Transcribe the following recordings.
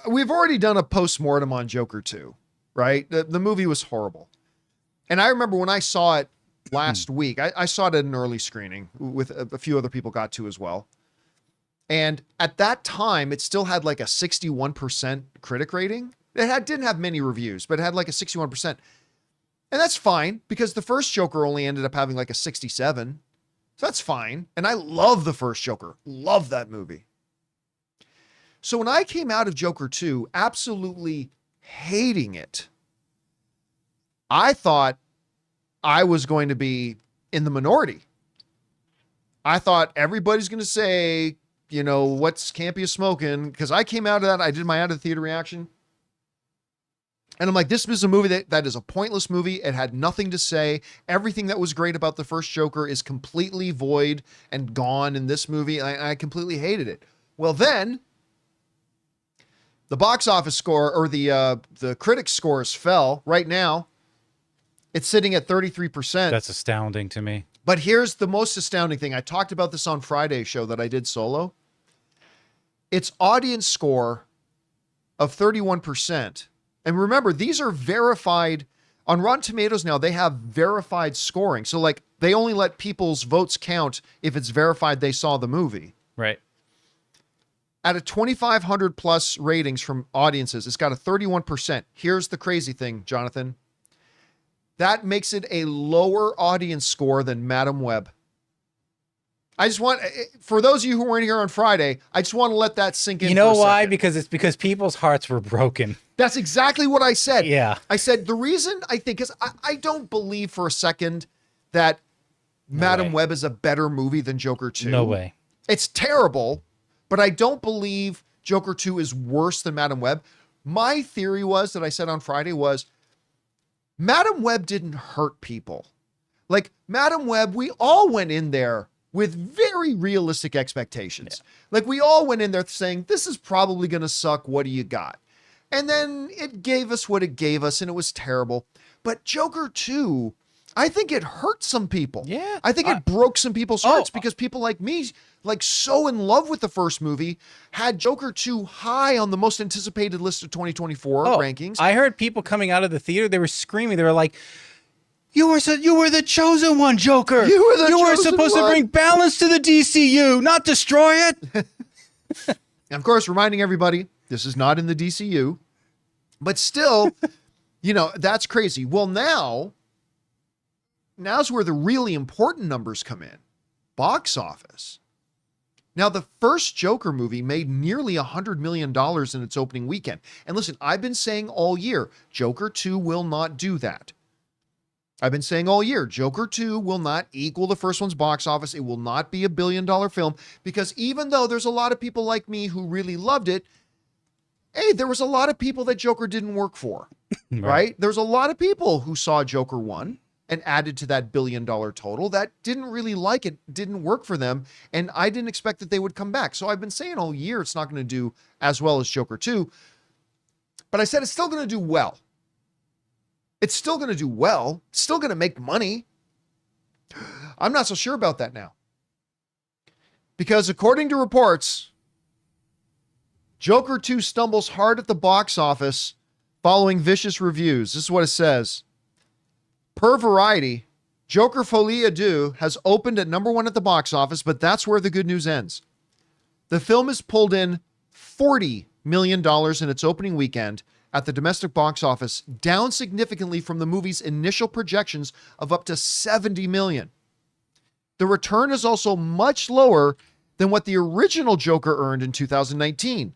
we've already done a post-mortem on Joker 2, right? The movie was horrible. And I remember when I saw it last week, I saw it at an early screening with a few other people got to as well. And at that time, it still had like a 61% critic rating. Didn't have many reviews, but it had like a 61%. And that's fine because the first Joker only ended up having like a 67. So that's fine. And I love the first Joker. Love that movie. So when I came out of Joker 2, absolutely hating it, I thought I was going to be in the minority. I thought everybody's going to say, you know, what's Campea smoking? Because I came out of that. I did my out of the theater reaction. And I'm like, this is a movie that is a pointless movie. It had nothing to say. Everything that was great about the first Joker is completely void and gone in this movie. I completely hated it. Well, then the box office score or the critic scores fell. Right now, it's sitting at 33%. That's astounding to me. But here's the most astounding thing. I talked about this on Friday's show that I did solo. Its audience score of 31%. And remember, these are verified on Rotten Tomatoes now. They have verified scoring. So like they only let people's votes count if it's verified they saw the movie. Right. At a 2,500 plus ratings from audiences, it's got a 31%. Here's the crazy thing, Jonathan. That makes it a lower audience score than Madam Web. I just want, for those of you who weren't here on Friday, I just want to let that sink in. You know for a why? second. Because it's because people's hearts were broken. That's exactly what I said. Yeah. I said the reason I think is I don't believe for a second that Madam Web is a better movie than Joker 2. No way. It's terrible, but I don't believe Joker 2 is worse than Madam Web. My theory was that I said on Friday was Madam Web didn't hurt people. Like Madam Web, we all went in there with very realistic expectations. Yeah. Like we all went in there saying, this is probably going to suck. What do you got? And then it gave us what it gave us and it was terrible. But Joker 2, I think it hurt some people. Yeah. I think it broke some people's hearts because people like me, like so in love with the first movie, had Joker 2 high on the most anticipated list of 2024 rankings. I heard people coming out of the theater, they were screaming. They were like, you were the chosen one, Joker. You were supposed to bring balance to the DCU, not destroy it. And of course, reminding everybody, this is not in the DCU, but still, you know, that's crazy. Well, now's where the really important numbers come in. Box office. Now, the first Joker movie made nearly $100 million in its opening weekend. And listen, I've been saying all year, Joker 2 will not do that. I've been saying all year, Joker 2 will not equal the first one's box office. It will not be $1 billion film because even though there's a lot of people like me who really loved it, hey, there was a lot of people that Joker didn't work for, right? There's a lot of people who saw Joker 1 and added to that $1 billion total that didn't really like it, didn't work for them, and I didn't expect that they would come back. So I've been saying all year it's not going to do as well as Joker 2, but I said it's still going to do well. It's still going to do well. It's still going to make money. I'm not so sure about that now. Because according to reports, Joker 2 stumbles hard at the box office following vicious reviews. This is what it says. Per Variety, Joker Folie Deux has opened at #1 at the box office, but that's where the good news ends. The film has pulled in $40 million in its opening weekend at the domestic box office, down significantly from the movie's initial projections of up to $70 million. The return is also much lower than what the original Joker earned in 2019,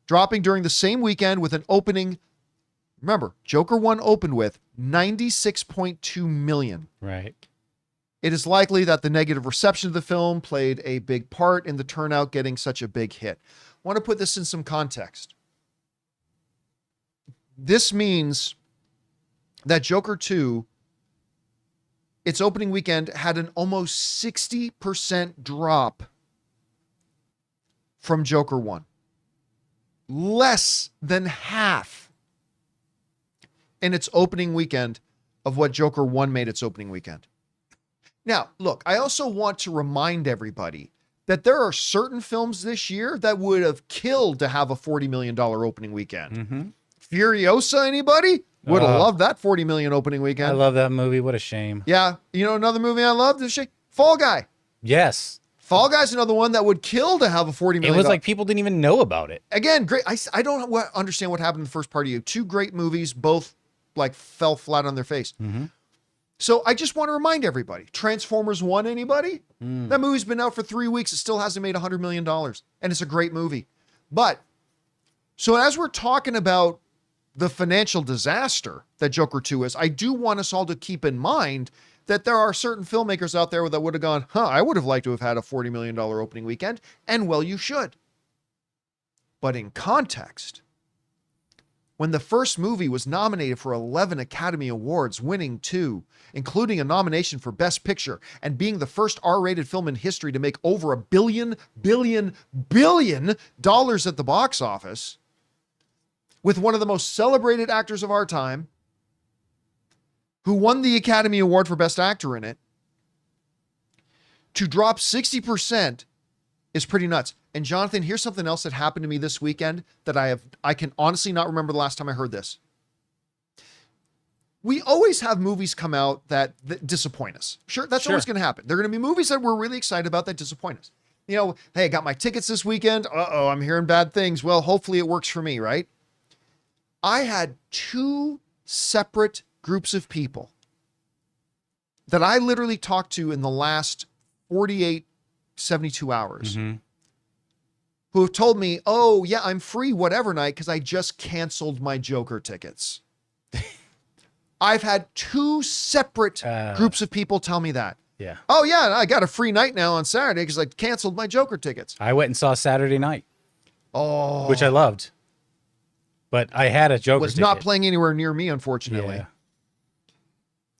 dropping during the same weekend with an opening. Remember, Joker 1 opened with $96.2 million. Right. It is likely that the negative reception of the film played a big part in the turnout getting such a big hit. I want to put this in some context. This means that Joker 2, its opening weekend, had an almost 60% drop from Joker 1. Less than half in its opening weekend of what Joker 1 made its opening weekend. Now, look, I also want to remind everybody that there are certain films this year that would have killed to have a $40 million opening weekend. Furiosa, anybody? Would have loved that $40 million opening weekend. I love that movie. What a shame. Yeah. You know, another movie I loved is Fall Guy. Yes. Fall Guy's another one that would kill to have a $40 million. It was like people didn't even know about it. Again, great. I don't understand what happened in the first part of you. Two great movies, both like fell flat on their face. So I just want to remind everybody, Transformers 1, anybody? That movie's been out for 3 weeks. It still hasn't made $100 million. And it's a great movie. But, so as we're talking about the financial disaster that Joker 2 is, I do want us all to keep in mind that there are certain filmmakers out there that would have gone, I would have liked to have had a $40 million opening weekend. And well, you should. But in context, when the first movie was nominated for 11 Academy Awards, winning 2, including a nomination for Best Picture, and being the first R-rated film in history to make over $1 billion at the box office, with one of the most celebrated actors of our time, who won the Academy Award for Best Actor in it, to drop 60% is pretty nuts. And Jonathan, here's something else that happened to me this weekend that I can honestly not remember the last time I heard this. We always have movies come out that disappoint us. Sure, that's always going to happen. There are going to be movies that we're really excited about that disappoint us. You know, hey, I got my tickets this weekend. Uh-oh, I'm hearing bad things. Well, hopefully it works for me, right? I had 2 separate groups of people that I literally talked to in the last 48, 72 hours who have told me, oh yeah, I'm free whatever night because I just canceled my Joker tickets. I've had 2 separate groups of people tell me that. Yeah. Oh yeah, I got a free night now on Saturday because I canceled my Joker tickets. I went and saw Saturday Night. Oh. Which I loved. But I had a Joker was ticket. not playing anywhere near me, unfortunately. Yeah.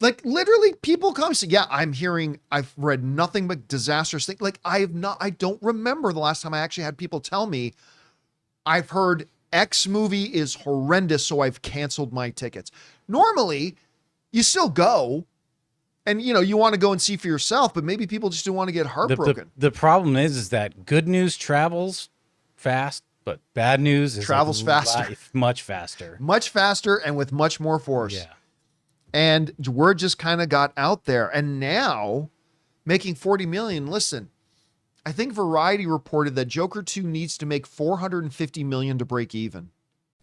Like literally people come and say, yeah, I've read nothing but disastrous things. Like I don't remember the last time I actually had people tell me I've heard X movie is horrendous, so I've canceled my tickets. Normally you still go and you want to go and see for yourself, but maybe people just don't want to get heartbroken. The problem is that good news travels fast, but bad news travels faster. Much faster. Much faster and with much more force. Yeah. And word just kind of got out there. And now making 40 million, listen, I think Variety reported that Joker 2 needs to make 450 million to break even.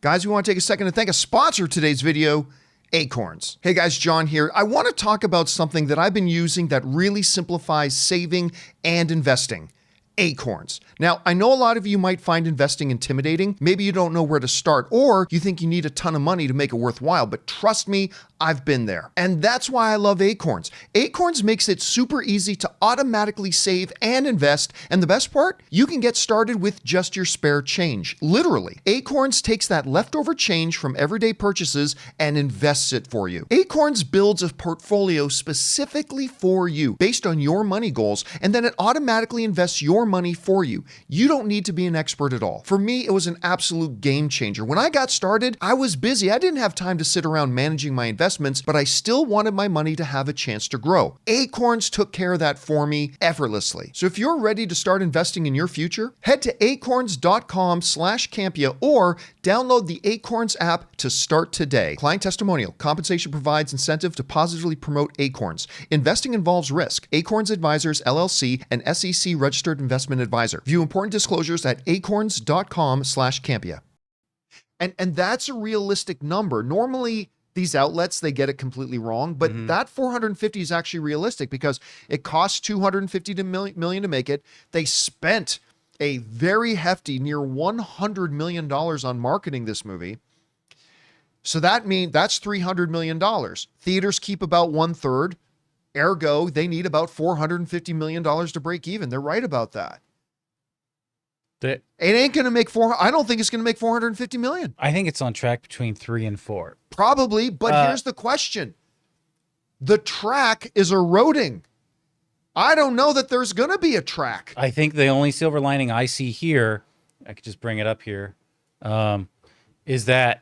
Guys, we want to take a second to thank a sponsor of today's video, Acorns. Hey guys, John here. I want to talk about something that I've been using that really simplifies saving and investing. Acorns. Now, I know a lot of you might find investing intimidating. Maybe you don't know where to start, or you think you need a ton of money to make it worthwhile, but trust me, I've been there. And that's why I love Acorns. Acorns makes it super easy to automatically save and invest. And the best part, you can get started with just your spare change. Literally, Acorns takes that leftover change from everyday purchases and invests it for you. Acorns builds a portfolio specifically for you based on your money goals, and then it automatically invests your money for you. You don't need to be an expert at all. For me, it was an absolute game changer. When I got started, I was busy. I didn't have time to sit around managing my investments, but I still wanted my money to have a chance to grow. Acorns took care of that for me effortlessly. So if you're ready to start investing in your future, head to acorns.com/Campea or download the Acorns app to start today. Client testimonial. Compensation provides incentive to positively promote Acorns. Investing involves risk. Acorns Advisors, LLC, an SEC registered investment advisor. View important disclosures at acorns.com/Campea. And that's a realistic number. Normally, these outlets, they get it completely wrong, but that 450 is actually realistic because it costs 250 million to make it. They spent a very hefty near $100 million on marketing this movie. So that means that's $300 million. Theaters keep about 1/3. Ergo, they need about $450 million to break even. They're right about that. It ain't going to make I don't think it's going to make 450 million. I think it's on track between 3 and 4. Probably, but here's the question. The track is eroding. I don't know that there's going to be a track. I think the only silver lining I see here, I could just bring it up here, is that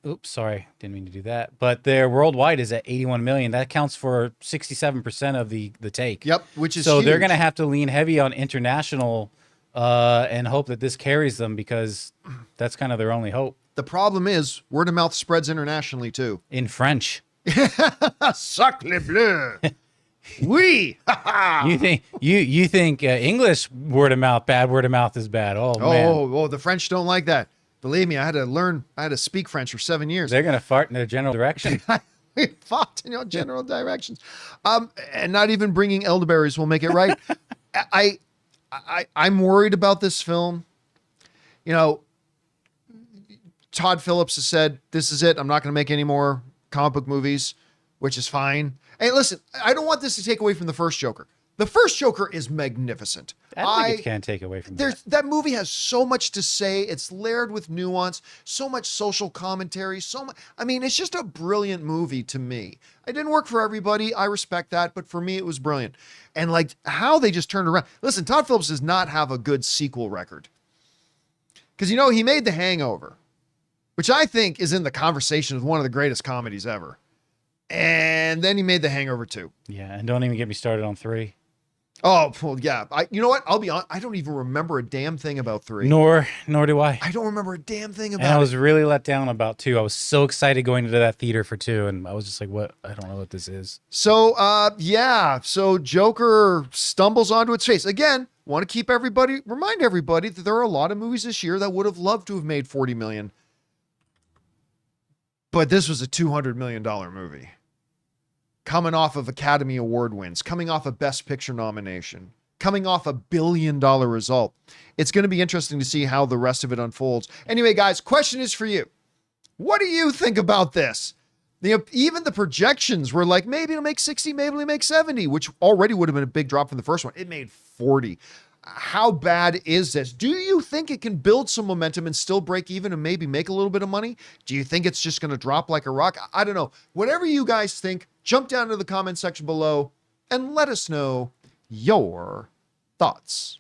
Oops, sorry, didn't mean to do that. But their worldwide is at 81 million. That counts for 67% of the take. Yep, which is so huge. They're going to have to lean heavy on international and hope that this carries them, because that's kind of their only hope. The problem is word of mouth spreads internationally too. In French. Sacre bleu. Oui. you think English word of mouth, bad word of mouth is bad? Oh man. Oh, the French don't like that. Believe me, I had to speak French for 7 years. They're gonna fart in their general direction. Fought in your general directions. And not even bringing elderberries will make it right. I'm worried about this film. You know, Todd Phillips has said, this is it. I'm not going to make any more comic book movies, which is fine. Hey, listen, I don't want this to take away from the first Joker. The first Joker is magnificent. I don't think it can take away from that. That movie has so much to say. It's layered with nuance, so much social commentary, so much. I mean, it's just a brilliant movie to me. It didn't work for everybody. I respect that. But for me, it was brilliant. And like how they just turned around. Listen, Todd Phillips does not have a good sequel record. Because, you know, he made The Hangover, which I think is in the conversation of one of the greatest comedies ever. And then he made The Hangover 2. Yeah, and don't even get me started on 3. Oh, well, yeah. You know what? I'll be honest. I don't even remember a damn thing about 3. Nor do I. I don't remember a damn thing about it. And I was really let down about 2. I was so excited going into that theater for 2, and I was just like, what? I don't know what this is. So, yeah. So Joker stumbles onto its face. Again, want to remind everybody that there are a lot of movies this year that would have loved to have made $40 million. But this was a $200 million movie. Coming off of Academy Award wins, coming off a Best Picture nomination, coming off $1 billion result. It's going to be interesting to see how the rest of it unfolds. Anyway, guys, question is for you. What do you think about this? Even the projections were like, maybe it'll make 60, maybe it'll make 70, which already would have been a big drop from the first one. It made 40. How bad is this? Do you think it can build some momentum and still break even and maybe make a little bit of money? Do you think it's just going to drop like a rock? I don't know. Whatever you guys think, jump down to the comment section below and let us know your thoughts.